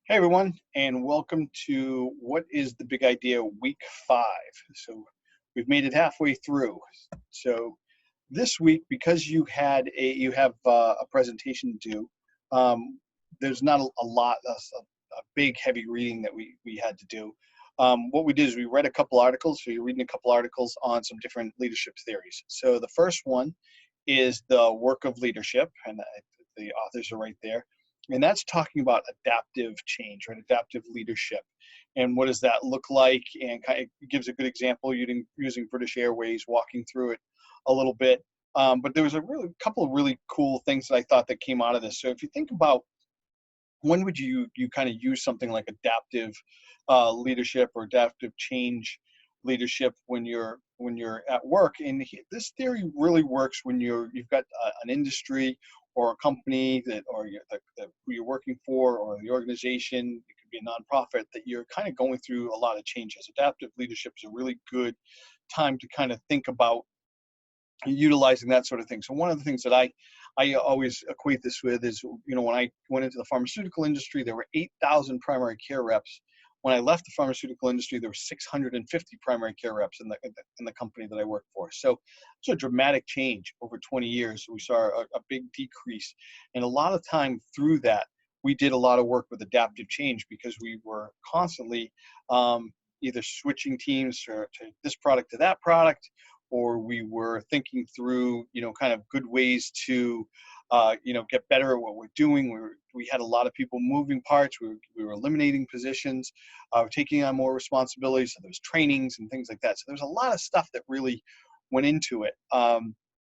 Hey everyone, and welcome to What is the Big Idea Week 5. So we've made it halfway through. So this week, because you have a presentation due, um, there's not a lot, a big heavy reading that we had to do. What we did is we read a couple articles. So you're reading a couple articles on some different leadership theories. So the first one is The Work of Leadership, and the authors are right there. And that's talking about adaptive change, right? Adaptive leadership. And what does that look like? And kind of gives a good example using British Airways, walking through it a little bit. But there was a really couple of really cool things that I thought that came out of this. So if you think about when would you kind of use something like adaptive leadership or adaptive change leadership when you're at work, and this theory really works when you've got an industry or a company that or who you're working for, or the organization. It could be a nonprofit that you're kind of going through a lot of changes. Adaptive leadership is a really good time to kind of think about utilizing that sort of thing. So one of the things that I always equate this with is, when I went into the pharmaceutical industry, there were 8,000 primary care reps. When I left the pharmaceutical industry, there were 650 primary care reps in the company that I worked for. So it's a dramatic change over 20 years. We saw a big decrease, and a lot of time through that, we did a lot of work with adaptive change because we were constantly either switching teams to this product to that product, or we were thinking through, kind of good ways to, get better at what we're doing. We had a lot of people moving parts. We were eliminating positions, taking on more responsibilities. So there was trainings and things like that. So there's a lot of stuff that really went into it.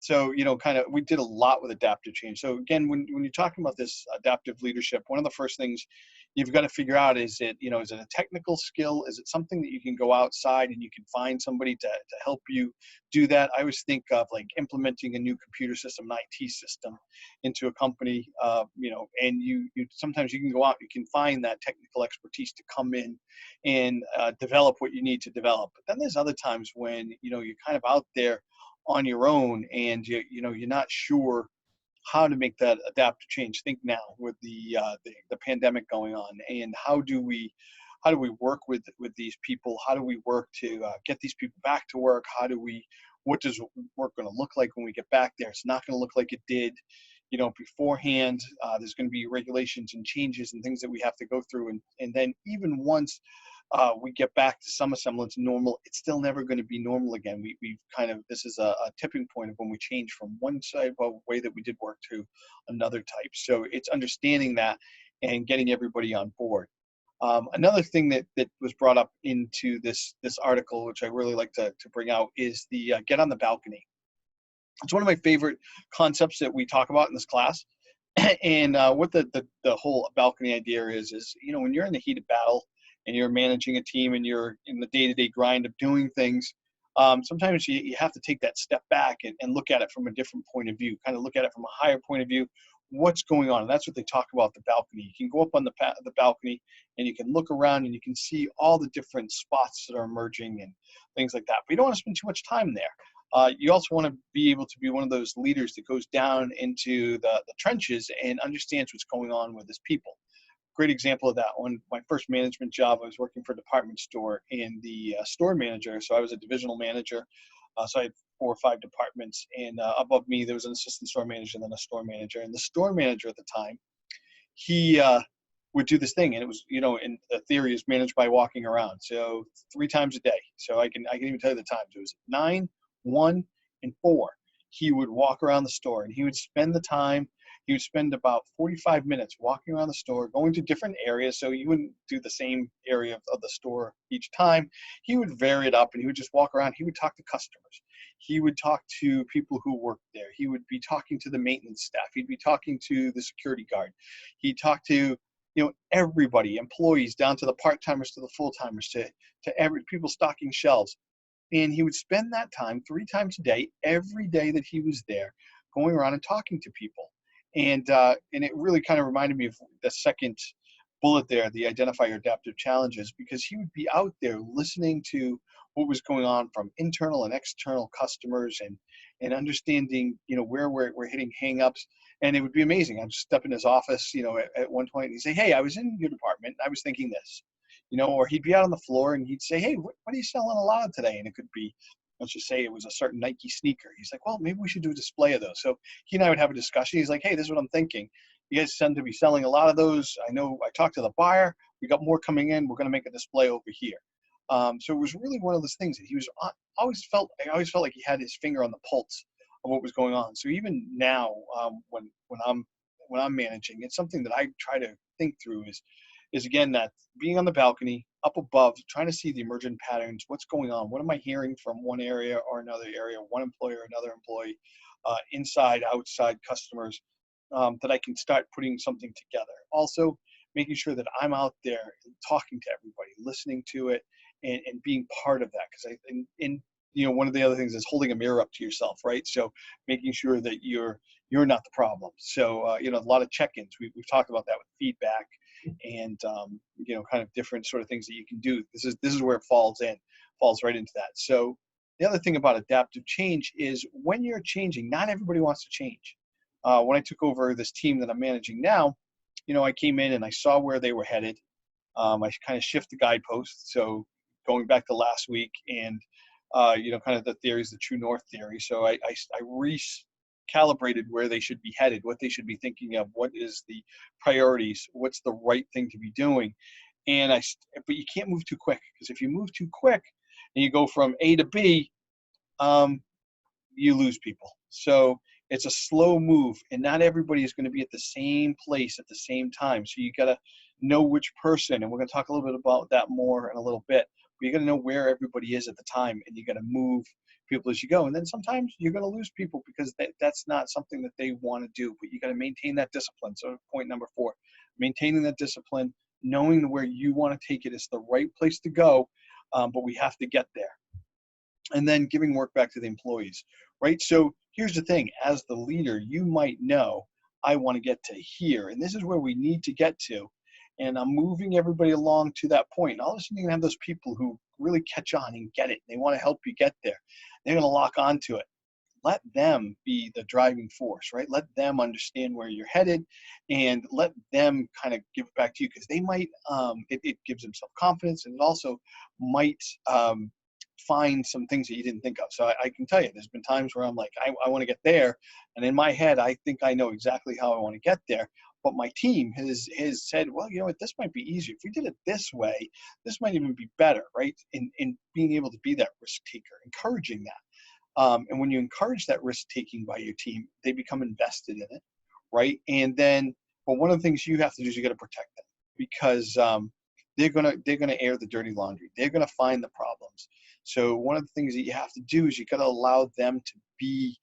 So, kind of, we did a lot with adaptive change. So again, when you're talking about this adaptive leadership, one of the first things you've got to figure out is it a technical skill? Is it something that you can go outside and you can find somebody to help you do that? I always think of like implementing a new computer system, an IT system into a company, and you sometimes you can go out, you can find that technical expertise to come in and develop what you need to develop. But then there's other times when, you're kind of out there on your own, and you're not sure how to make that adaptive change. Think now with the pandemic going on, and how do we work with these people? How do we work to get these people back to work? What does work going to look like when we get back there? It's not going to look like it did, beforehand. There's going to be regulations and changes and things that we have to go through, and then even once we get back to some semblance of normal, it's still never going to be normal again. We've kind of, this is a tipping point of when we change from one type of way that we did work to another type. So it's understanding that and getting everybody on board. Another thing that was brought up into this article, which I really like to bring out, is the get on the balcony. It's one of my favorite concepts that we talk about in this class. And what the whole balcony idea is, when you're in the heat of battle and you're managing a team and you're in the day-to-day grind of doing things, sometimes you have to take that step back and look at it from a different point of view, kind of look at it from a higher point of view. What's going on? And that's what they talk about, the balcony. You can go up on the balcony and you can look around and you can see all the different spots that are emerging and things like that. But you don't want to spend too much time there. You also want to be able to be one of those leaders that goes down into the trenches and understands what's going on with his people. Great example of that one. My first management job, I was working for a department store, and the store manager, so I was a divisional manager, so I had 4 or 5 departments, and above me there was an assistant store manager and then a store manager. And the store manager at the time, he would do this thing, and it was, in the theory, is managed by walking around. So 3 times a day. So I can even tell you the times. It was 9, 1, and 4. He would walk around the store, and he would spend the time. He would spend about 45 minutes walking around the store, going to different areas. So you wouldn't do the same area of the store each time. He would vary it up, and he would just walk around. He would talk to customers. He would talk to people who worked there. He would be talking to the maintenance staff. He'd be talking to the security guard. He talked to, everybody, employees down to the part-timers to the full-timers to every people stocking shelves. And he would spend that time 3 times a day, every day that he was there, going around and talking to people. And it really kind of reminded me of the second bullet there, the identify your adaptive challenges, because he would be out there listening to what was going on from internal and external customers, and understanding, where we're hitting hangups. And it would be amazing. I'd step in his office, at one point, and he'd say, "Hey, I was in your department. I was thinking this," or he'd be out on the floor and he'd say, "Hey, what are you selling a lot of today?" And it could be, let's just say it was a certain Nike sneaker. He's like, "Well, maybe we should do a display of those." So he and I would have a discussion. He's like, "Hey, this is what I'm thinking. You guys tend to be selling a lot of those. I know I talked to the buyer. We got more coming in. We're going to make a display over here." So it was really one of those things that he was I always felt like he had his finger on the pulse of what was going on. So even now, when I'm managing, it's something that I try to think through is again that being on the balcony up above, trying to see the emergent patterns, what's going on, what am I hearing from one area or another area, one employer, another employee, inside, outside customers, that I can start putting something together. Also, making sure that I'm out there talking to everybody, listening to it, and being part of that. Because one of the other things is holding a mirror up to yourself, right? So making sure that you're not the problem. So a lot of check-ins. We've talked about that with feedback, and kind of different sort of things that you can do. This is where it falls right into that. So the other thing about adaptive change is when you're changing, not everybody wants to change. When I took over this team that I'm managing now, I came in and I saw where they were headed. I kind of shift the guideposts. So going back to last week, and kind of the theories, the true north theory. So I recalibrated where they should be headed, what they should be thinking of, what is the priorities, what's the right thing to be doing. But you can't move too quick, because if you move too quick and you go from A to B, you lose people. So it's a slow move, and not everybody is going to be at the same place at the same time. So you got to know which person, and we're going to talk a little bit about that more in a little bit. But you got to know where everybody is at the time, and you got to move people as you go. And then sometimes you're going to lose people because that's not something that they want to do. But you got to maintain that discipline. So point number 4, maintaining that discipline, knowing where you want to take it is the right place to go, but we have to get there. And then giving work back to the employees, right? So here's the thing, as the leader, you might know, I want to get to here, and this is where we need to get to. And I'm moving everybody along to that point. And all of a sudden, you're going to have those people who really catch on and get it. They want to help you get there. They're going to lock onto it. Let them be the driving force, right? Let them understand where you're headed, and let them kind of give it back to you, because they might, it gives them self-confidence, and it also might find some things that you didn't think of. So I can tell you, there's been times where I'm like, I want to get there. And in my head, I think I know exactly how I want to get there. But my team has said, well, you know what, this might be easier. If we did it this way, this might even be better, right? In being able to be that risk taker, encouraging that. And when you encourage that risk taking by your team, they become invested in it, right? And then, but one of the things you have to do is you got to protect them, because they're gonna air the dirty laundry. They're gonna find the problems. So one of the things that you have to do is you got to allow them to be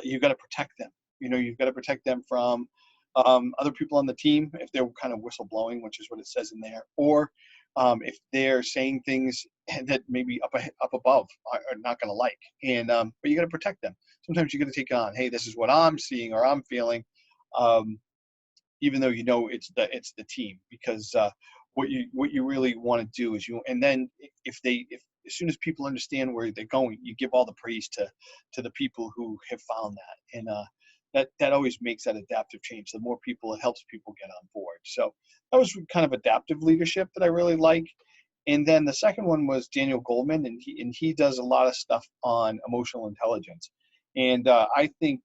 you got to protect them. You've got to protect them from other people on the team if they're kind of whistleblowing, which is what it says in there, or if they're saying things that maybe up above are not going to like. And but you got to protect them. Sometimes you got to take on, hey, this is what I'm seeing or I'm feeling, even though it's the team, because what you really want to do is and then if as soon as people understand where they're going, you give all the praise to the people who have found that. And that always makes that adaptive change. The more people, it helps people get on board. So that was kind of adaptive leadership that I really like. And then the second one was Daniel Goleman, and he does a lot of stuff on emotional intelligence. And I think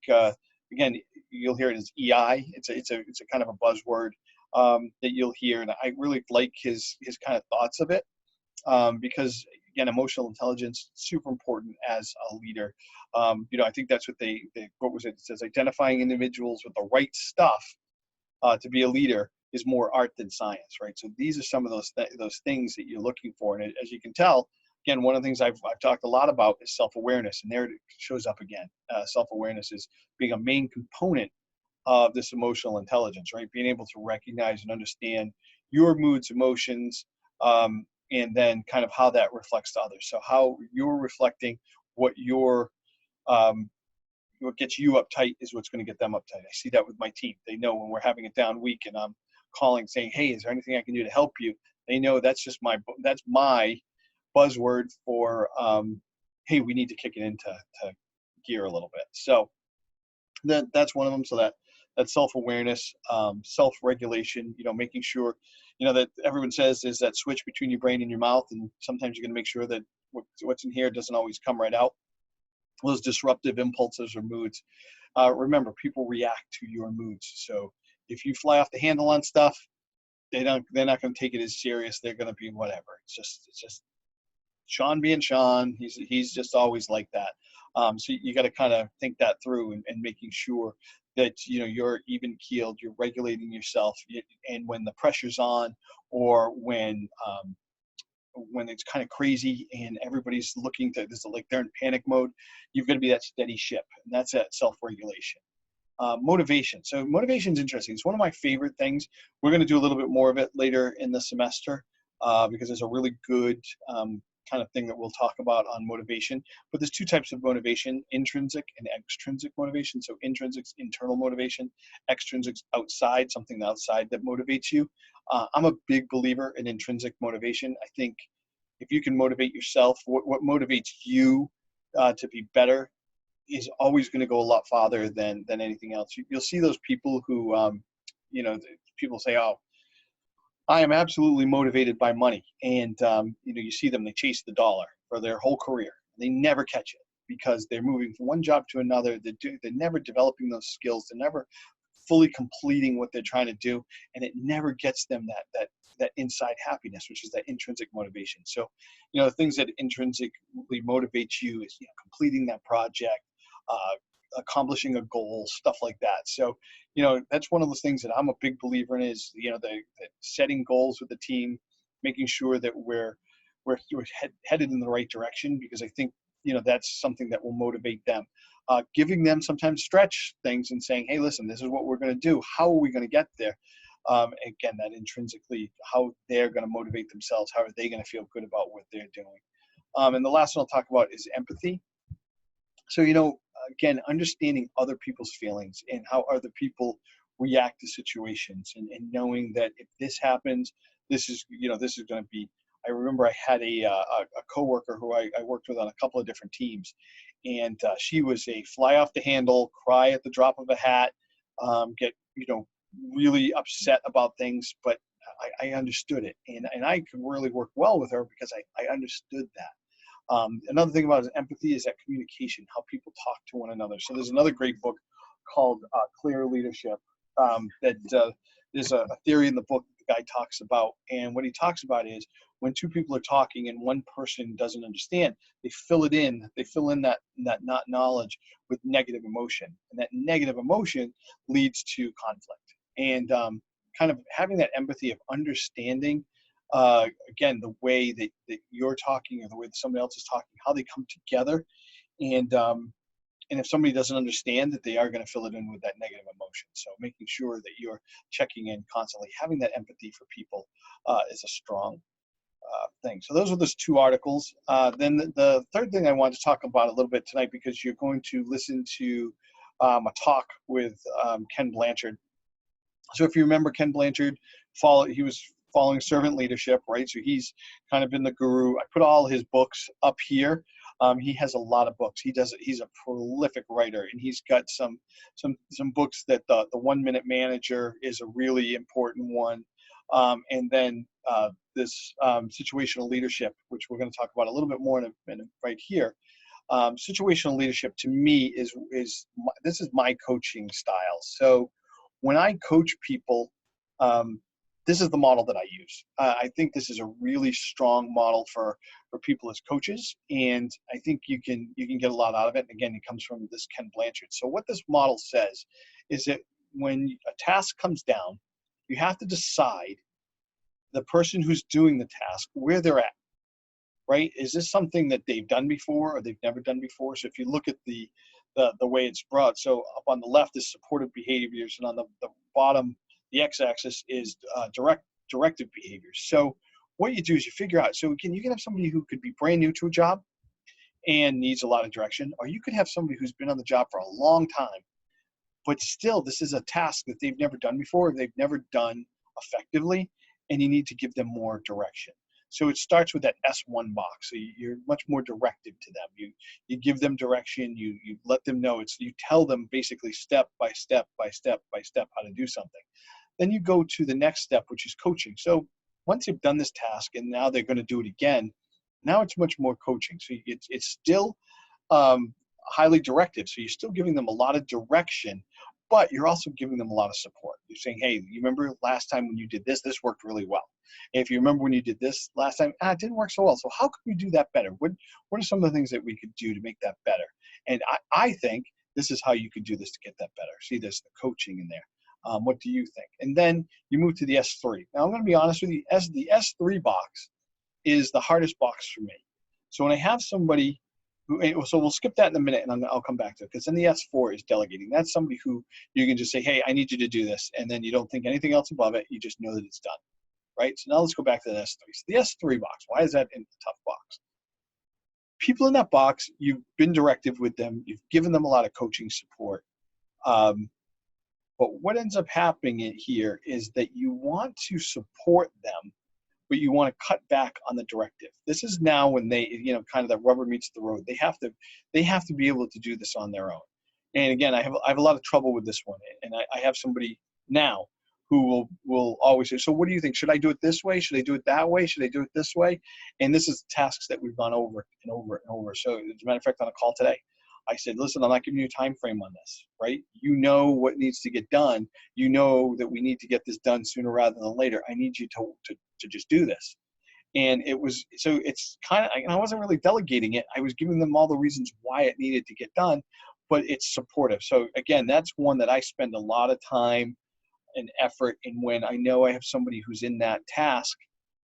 again, you'll hear it as EI. It's a kind of a buzzword that you'll hear, and I really like his kind of thoughts of it, because again, emotional intelligence is super important as a leader. I think that's what what was it? It says identifying individuals with the right stuff to be a leader is more art than science, right? So these are some of those things that you're looking for. And as you can tell, again, one of the things I've talked a lot about is self-awareness, and there it shows up again. Self-awareness is being a main component of this emotional intelligence, right? Being able to recognize and understand your moods, emotions, and then kind of how that reflects to others. So how you're reflecting what what gets you uptight is what's going to get them uptight. I see that with my team. They know when we're having a down week and I'm calling saying, hey, is there anything I can do to help you? They know that's my buzzword for, hey, we need to kick it into gear a little bit. So that's one of them. So that self-awareness, self-regulation, making sure, that everyone says is that switch between your brain and your mouth. And sometimes you're going to make sure that what's in here doesn't always come right out. Those disruptive impulses or moods. Remember, people react to your moods. So if you fly off the handle on stuff, they're not going to take it as serious. They're going to be whatever. It's just Sean being Sean. He's just always like that. So you got to kind of think that through and making sure that you're even keeled, you're regulating yourself, and when the pressure's on, or when it's kind of crazy and everybody's looking to this, like they're in panic mode, you've got to be that steady ship, and that's that self-regulation. Motivation. So motivation is interesting. It's one of my favorite things. We're going to do a little bit more of it later in the semester because there's a really good kind of thing that we'll talk about on motivation. But there's two types of motivation: intrinsic and extrinsic motivation. So intrinsic, internal motivation; extrinsic, outside, something outside that motivates you. I'm a big believer in intrinsic motivation. I think if you can motivate yourself, what motivates you to be better is always going to go a lot farther than anything else. You'll see those people who, people say, "Oh, I am absolutely motivated by money," and you see them, they chase the dollar for their whole career. They never catch it because they're moving from one job to another. They're never developing those skills. They're never fully completing what they're trying to do, and it never gets them that inside happiness, which is that intrinsic motivation. So, the things that intrinsically motivate you is completing that project, accomplishing a goal, stuff like that. So, that's one of those things that I'm a big believer in is, the setting goals with the team, making sure that we're headed in the right direction, because I think, that's something that will motivate them. Giving them sometimes stretch things and saying, hey, listen, this is what we're going to do. How are we going to get there? Again, that intrinsically, how they're going to motivate themselves, how are they going to feel good about what they're doing? And the last one I'll talk about is empathy. So, again, understanding other people's feelings and how other people react to situations, and knowing that if this happens, this is going to be. I remember I had a coworker who I worked with on a couple of different teams, and she was a fly off the handle, cry at the drop of a hat, get really upset about things, but I understood it, and I could really work well with her because I understood that. Another thing about empathy is that communication, how people talk to one another. So there's another great book called Clear Leadership that there's a theory in the book that the guy talks about. And what he talks about is when two people are talking and one person doesn't understand, they fill in that not knowledge with negative emotion. And that negative emotion leads to conflict. And kind of having that empathy of understanding, again, the way that you're talking or the way that somebody else is talking, how they come together, and if somebody doesn't understand, that they are going to fill it in with that negative emotion. So making sure that you're checking in constantly, having that empathy for people is a strong thing. So those are those two articles. Then the third thing I want to talk about a little bit tonight, because you're going to listen to a talk with Ken Blanchard. So if you remember Ken Blanchard, he was following servant leadership, right? So he's kind of been the guru. I put all his books up here. He has a lot of books. He's a prolific writer, and he's got some books that the 1 Minute Manager is a really important one. And then this situational leadership, which we're going to talk about a little bit more in a minute right here. Situational leadership to me this is my coaching style. So when I coach people, this is the model that I use. I think this is a really strong model for people as coaches, and I think you can get a lot out of it. And again, it comes from this Ken Blanchard. So what this model says is that when a task comes down, you have to decide the person who's doing the task, where they're at, right? Is this something that they've done before or they've never done before? So if you look at the way it's brought, so up on the left is supportive behaviors, and on the bottom, the x-axis is directive behaviors. So what you do is you figure out, so you can have somebody who could be brand new to a job and needs a lot of direction, or you could have somebody who's been on the job for a long time, but still this is a task that they've never done before, they've never done effectively, and you need to give them more direction. So it starts with that S1 box. So you're much more directive to them. You give them direction. You let them know. You tell them basically step by step by step by step how to do something. Then you go to the next step, which is coaching. So once you've done this task and now they're going to do it again, now it's much more coaching. So it's still highly directive. So you're still giving them a lot of direction, but you're also giving them a lot of support. You're saying, hey, you remember last time when you did this, this worked really well. And if you remember when you did this last time, it didn't work so well. So how could we do that better? What are some of the things that we could do to make that better? And I think this is how you could do this to get that better. See, there's the coaching in there. What do you think? And then you move to the S3. Now, I'm going to be honest with you, the S3 box is the hardest box for me. So when I have somebody so we'll skip that in a minute, and I'll come back to it, because then the S4 is delegating. That's somebody who you can just say, hey, I need you to do this, and then you don't think anything else above it. You just know that it's done, right? So now let's go back to the S3. So the S3 box, why is that in the tough box? People in that box, you've been directive with them. You've given them a lot of coaching support. But what ends up happening here is that you want to support them, but you want to cut back on the directive. This is now when they, kind of the rubber meets the road. They have to be able to do this on their own. And again, I have a lot of trouble with this one. And I have somebody now who will always say, so what do you think? Should I do it this way? Should I do it that way? Should I do it this way? And this is tasks that we've gone over and over and over. So as a matter of fact, on a call today, I said, listen, I'm not giving you a time frame on this, right? You know what needs to get done. You know that we need to get this done sooner rather than later. I need you to just do this. And it's kind of, I wasn't really delegating it. I was giving them all the reasons why it needed to get done, but it's supportive. So again, that's one that I spend a lot of time and effort in. When I know I have somebody who's in that task,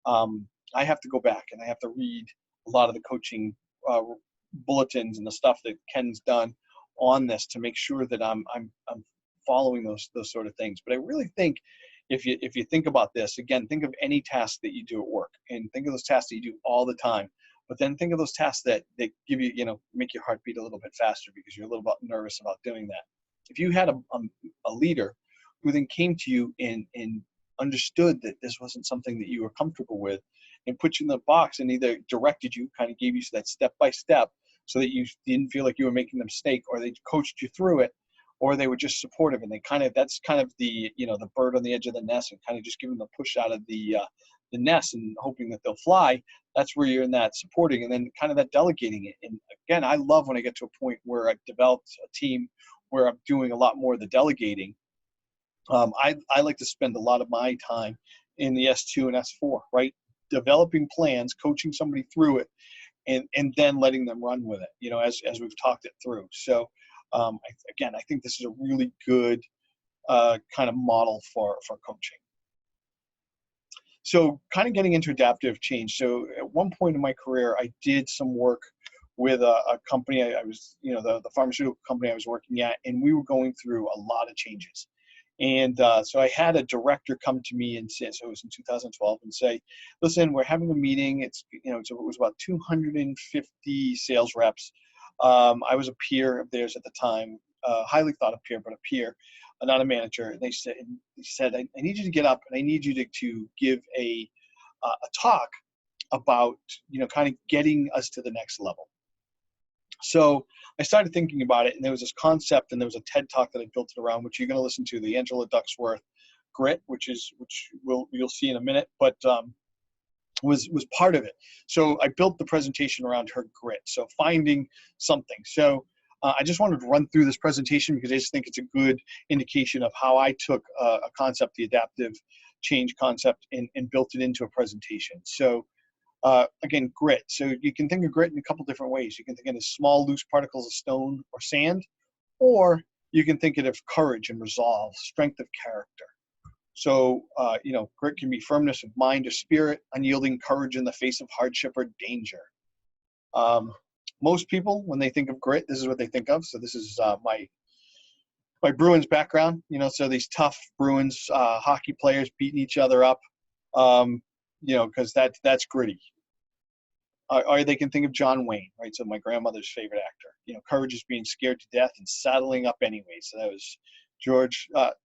I have to go back and I have to read a lot of the coaching bulletins and the stuff that Ken's done on this to make sure that I'm following those sort of things. But I really think if you think about this, again, think of any task that you do at work, and think of those tasks that you do all the time. But then think of those tasks that give you, make your heart beat a little bit faster because you're a little bit nervous about doing that. If you had a leader who then came to you and understood that this wasn't something that you were comfortable with, and put you in the box and either directed you, kind of gave you that step by step, so that you didn't feel like you were making a mistake, or they coached you through it, or they were just supportive, and that's kind of the the bird on the edge of the nest, and kind of just giving them a push out of the nest and hoping that they'll fly. That's where you're in that supporting, and then kind of that delegating it. And again, I love when I get to a point where I've developed a team where I'm doing a lot more of the delegating. I like to spend a lot of my time in the S2 and S4, right? Developing plans, coaching somebody through it, and then letting them run with it, as we've talked it through. So I think this is a really good kind of model for coaching. So kind of getting into adaptive change. So at one point in my career, I did some work with a company. I was, the pharmaceutical company I was working at, and we were going through a lot of changes. And so I had a director come to me and say, so it was in 2012, and say, listen, we're having a meeting. It was about 250 sales reps. I was a peer of theirs at the time, highly thought of peer, but a peer, not a manager. And he said, I need you to get up, and I need you to give a talk about, kind of getting us to the next level. So I started thinking about it, and there was this concept, and there was a TED Talk that I built it around, which you're going to listen to, the Angela Duckworth Grit, which you'll see in a minute, but was part of it. So I built the presentation around her grit. So finding something. So I just wanted to run through this presentation because I just think it's a good indication of how I took a concept, the adaptive change concept, and built it into a presentation. So again, grit. So you can think of grit in a couple different ways. You can think of it as small, loose particles of stone or sand, or you can think of it of courage and resolve, strength of character. So, grit can be firmness of mind or spirit, unyielding courage in the face of hardship or danger. Most people, when they think of grit, this is what they think of. So this is my Bruins background. So these tough Bruins hockey players beating each other up, because that's gritty. Or they can think of John Wayne, right? So my grandmother's favorite actor. Courage is being scared to death and saddling up anyway. So that was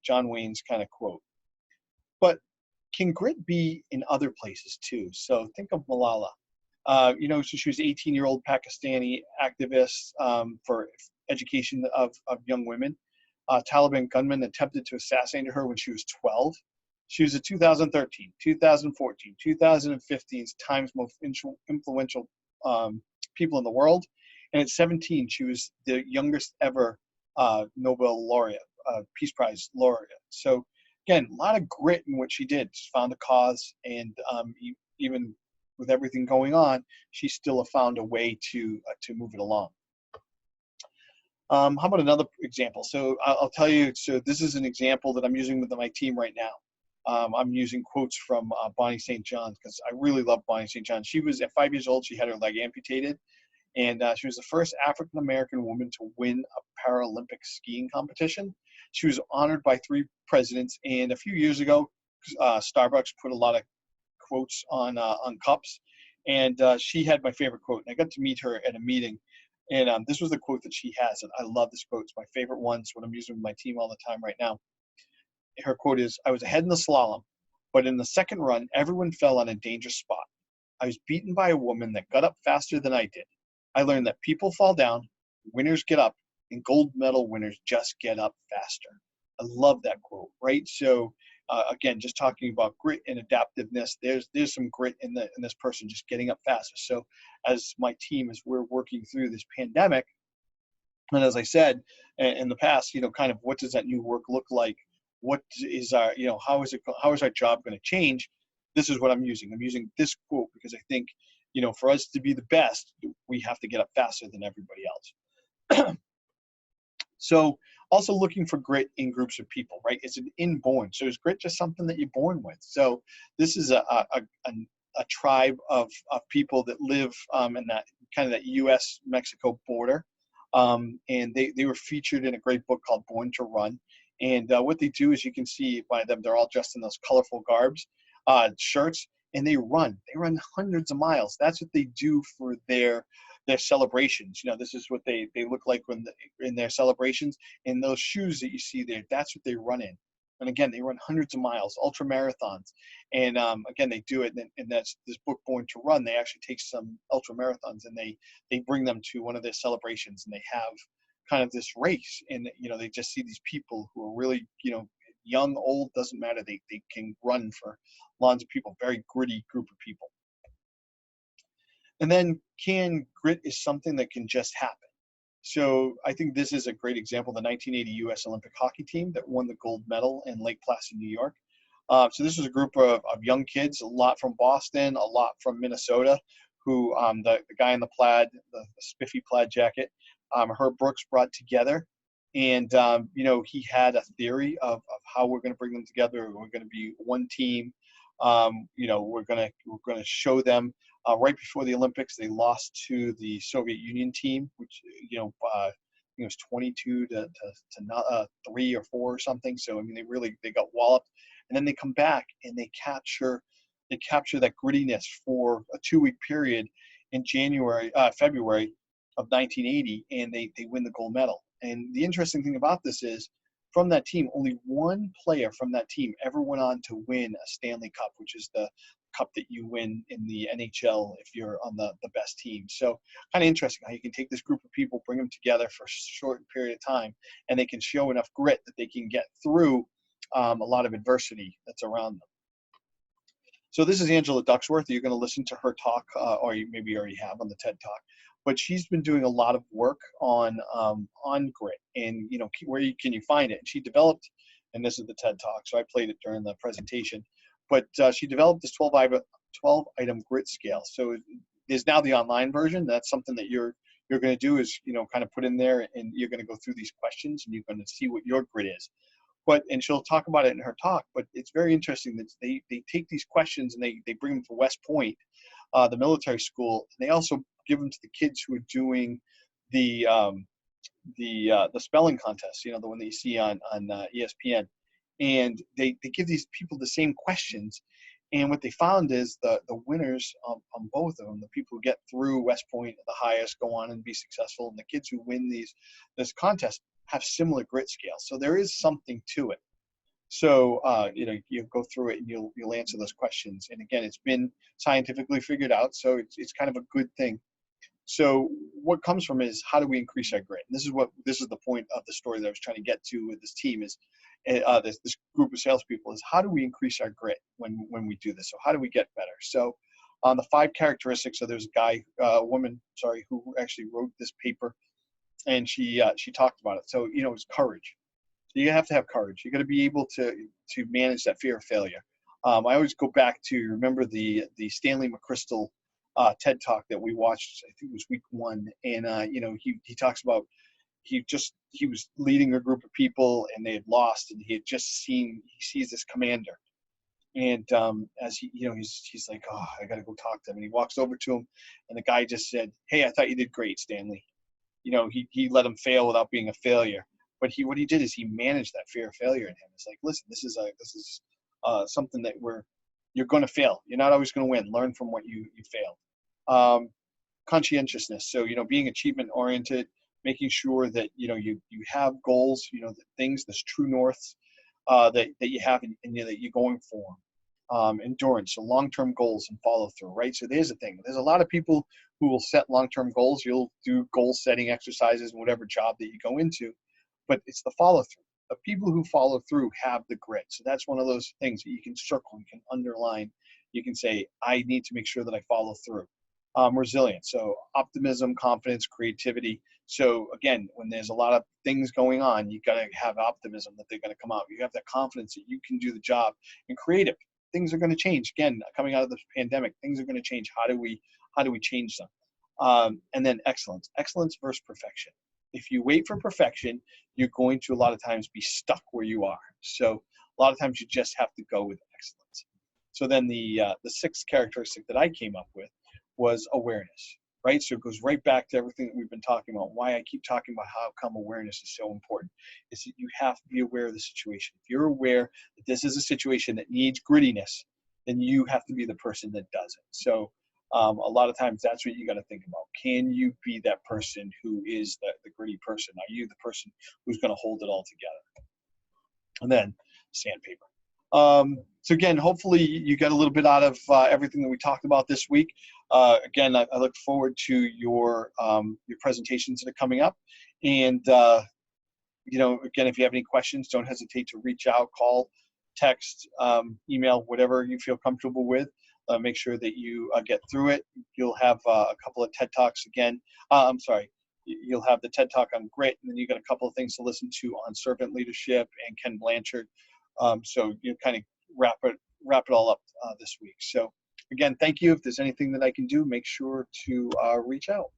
John Wayne's kind of quote. But can grit be in other places too? So think of Malala. So she was an 18-year-old Pakistani activist for education of young women. Taliban gunmen attempted to assassinate her when she was 12. She was a 2013, 2014, 2015's Times most influential people in the world. And at 17, she was the youngest ever Nobel laureate, Peace Prize laureate. So again, a lot of grit in what she did. She found a cause, and even with everything going on, she still found a way to move it along. How about another example? So I'll tell you, so this is an example that I'm using with my team right now. I'm using quotes from Bonnie St. John because I really love Bonnie St. John. She was at 5 years old, she had her leg amputated, and she was the first African-American woman to win a Paralympic skiing competition. She was honored by 3 presidents, and a few years ago, Starbucks put a lot of quotes on cups, and she had my favorite quote, and I got to meet her at a meeting. And this was the quote that she has, and I love this quote. It's my favorite one. It's what I'm using with my team all the time right now. Her quote is, "I was ahead in the slalom, but in the second run, everyone fell on a dangerous spot. I was beaten by a woman that got up faster than I did. I learned that people fall down, winners get up, and gold medal winners just get up faster." I love that quote, right? So again, just talking about grit and adaptiveness, there's some grit in this person just getting up faster. So as my team, as we're working through this pandemic, and as I said in the past, kind of what does that new work look like? What is our, how is our job going to change? This is what I'm using. I'm using this quote because I think, for us to be the best, we have to get up faster than everybody else. So also looking for grit in groups of people, right? It's an inborn. So is grit just something that you're born with? So this is a tribe of people that live in that kind of that U.S.-Mexico border. And they were featured in a great book called Born to Run. And what they do is, you can see by them, they're all dressed in those colorful shirts, and they run hundreds of miles. That's what they do for their celebrations. This is what they look like in their celebrations. And those shoes that you see there, that's what they run in. And again, they run hundreds of miles, ultra marathons. And again, they do it. And that's this book, Born to Run. They actually take some ultra marathons and they bring them to one of their celebrations, and they have kind of this race. And they just see these people who are really, young, old, doesn't matter. They can run for lots of people. Very gritty group of people. And then grit is something that can just happen. So I think this is a great example, the 1980 U.S. Olympic hockey team that won the gold medal in Lake Placid, New York. So this was a group of young kids, a lot from Boston, a lot from Minnesota, who the guy in the plaid, the spiffy plaid jacket, Herb Brooks, brought together. And, he had a theory of how we're going to bring them together. We're going to be one team. We're going to show them. Right before the Olympics, they lost to the Soviet Union team, which it was 22 to 3 or 4 or something. So I mean, they got walloped, and then they come back and they capture that grittiness for a 2-week period in February of 1980, and they win the gold medal. And the interesting thing about this is, from that team, only one player from that team ever went on to win a Stanley Cup, which is the cup that you win in the NHL if you're on the best team. So kind of interesting how you can take this group of people, bring them together for a short period of time, and they can show enough grit that they can get through a lot of adversity that's around them. So this is Angela Ducksworth. You're going to listen to her talk, or you maybe already have on the TED Talk. But she's been doing a lot of work on grit, and where can you find it? And she developed, and this is the TED Talk, so I played it during the presentation. But she developed this 12-item grit scale. So there's now the online version. That's something that you're going to do is kind of put in there, and you're going to go through these questions, and you're going to see what your grit is. And she'll talk about it in her talk, but it's very interesting that they take these questions and they bring them to West Point, the military school, and they also give them to the kids who are doing the spelling contest, the one that you see on ESPN. And they give these people the same questions. And what they found is the winners on both of them, the people who get through West Point the highest, go on and be successful, and the kids who win this contest have similar grit scales. So there is something to it. So you go through it and you'll answer those questions. And again, it's been scientifically figured out, so it's kind of a good thing. So what comes from it is how do we increase our grit? And this is the point of the story that I was trying to get to with this team is this group of salespeople is how do we increase our grit when we do this? So how do we get better? So on the 5 characteristics, so there's a guy, a woman, sorry, who actually wrote this paper, and she talked about it. So it's courage. So you have to have courage. You got to be able to manage that fear of failure. I always go back to remember the Stanley McChrystal TED talk that we watched. I think it was week 1, and he talks about he was leading a group of people and they had lost, and he sees this commander, and as he's like, oh, I got to go talk to him, and he walks over to him, and the guy just said, hey, I thought you did great, Stanley. He let him fail without being a failure. But what he did is he managed that fear of failure in him. It's like, listen, this is something that you're going to fail. You're not always going to win. Learn from what you failed. Conscientiousness. So being achievement oriented, making sure that you have goals. The things, this true north that you have, and that you're going for. Endurance, so long-term goals and follow through, right? So there's the thing. There's a lot of people who will set long-term goals. You'll do goal-setting exercises in whatever job that you go into, but it's the follow-through. The people who follow through have the grit. So that's one of those things that you can circle, you can underline. You can say, I need to make sure that I follow through. Resilience, so optimism, confidence, creativity. So again, when there's a lot of things going on, you got to have optimism that they're going to come out. You have that confidence that you can do the job. And creative, things are going to change. Again, coming out of this pandemic, things are going to change. How do we change them? And then excellence versus perfection. If you wait for perfection, you're going to a lot of times be stuck where you are. So a lot of times you just have to go with excellence. So then the 6th characteristic that I came up with was awareness, right? So it goes right back to everything that we've been talking about. Why I keep talking about how come awareness is so important is that you have to be aware of the situation. If you're aware that this is a situation that needs grittiness, then you have to be the person that does it. So a lot of times that's what you got to think about. Can you be that person who is the gritty person? Are you the person who's going to hold it all together? And then sandpaper. So again, hopefully you got a little bit out of everything that we talked about this week. Again, I look forward to your presentations that are coming up. And, again, if you have any questions, don't hesitate to reach out, call, text, email, whatever you feel comfortable with. Make sure that you get through it. You'll have a couple of TED Talks again. You'll have the TED Talk on grit, and then you got a couple of things to listen to on servant leadership and Ken Blanchard. So you kind of wrap it all up this week. So again, thank you. If there's anything that I can do, make sure to reach out.